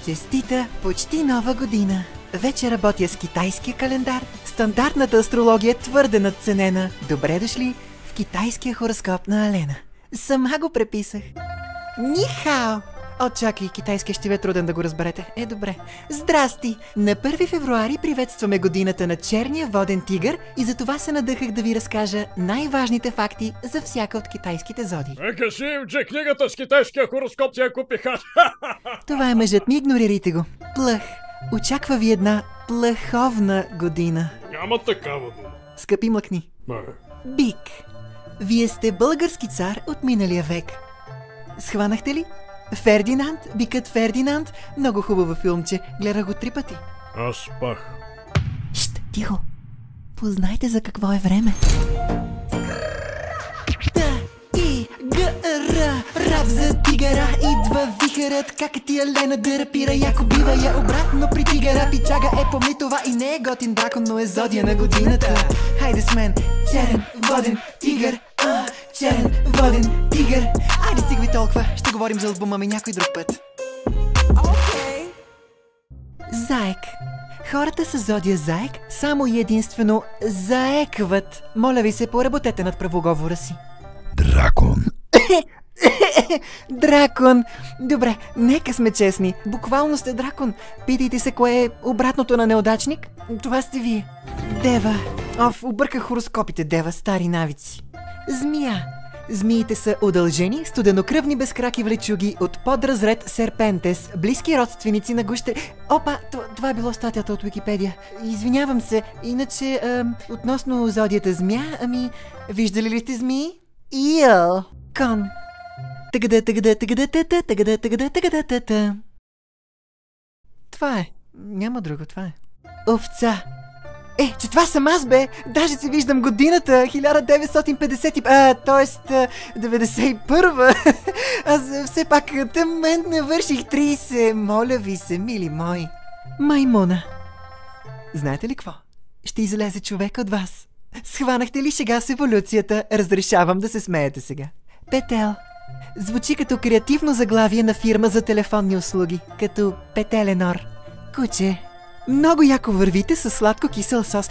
Честита почти нова година! Вече работя с китайския календар. Стандартната астрология е твърде надценена. Добре дошли в китайския хороскоп на Алена. Сама го преписах. Нихао! О, чакай, китайския ще ви е труден да го разберете. Добре. Здрасти! На 1 февруари приветстваме годината на черния воден тигър и за това се надъхах да ви разкажа най-важните факти за всяка от китайските зодии. Кажи им, че книгата с китайския хороскоп я купиха. Това е мъжът ми, игнорирайте го. Плъх. Очаква ви една плъховна година. Няма такава дума. Скъпи, млъкни. Бик. Вие сте български цар от миналия век. Схванахте ли? Фердинанд, бикът Фердинанд. Много хубаво филмче. Гледах го 3 пъти. Аз спах. Шт, тихо. Познайте за какво е време. Рап за тигъра, идва вихърът. Как ти Алена да рапира, яко бива я обратно при тигъра. Пичага помни това и не е готин дракон, но е зодия на годината. Хайде с мен, черен воден тигър. Черен воден тигър. Айде стигай толкова, ще говорим за албума ми някой друг път. Заек. Хората с зодия Заек само и единствено заекват. Моля ви се, поработете над правоговора си. Дракон. Дракон. Добре, нека сме честни. Буквално сте дракон. Питайте се кое е обратното на неудачник. Това сте вие. Дева. Обърках хороскопите, Дева, стари навици. Змия. Змиите са удължени, студенокръвни безкраки влечуги от подразред Серпентес, близки родственици на гуще... Опа, това е било статията от Уикипедия. Извинявам се, иначе, относно зодията Змия, виждали ли сте змии? Ио. Кон. Тъгада. Това е. Няма друго, това е. Овца. Че това съм аз, бе! Даже си виждам годината, 1950, т.е. 91. Аз все пак към момент не върших 30. Моля ви се, мили мои. Маймуна. Знаете ли какво? Ще излезе човек от вас. Схванахте ли шега с еволюцията? Разрешавам да се смеете сега. Петел. Звучи като креативно заглавие на фирма за телефонни услуги. Като Петеленор. Куче. Много яко вървите със сладко кисел сос.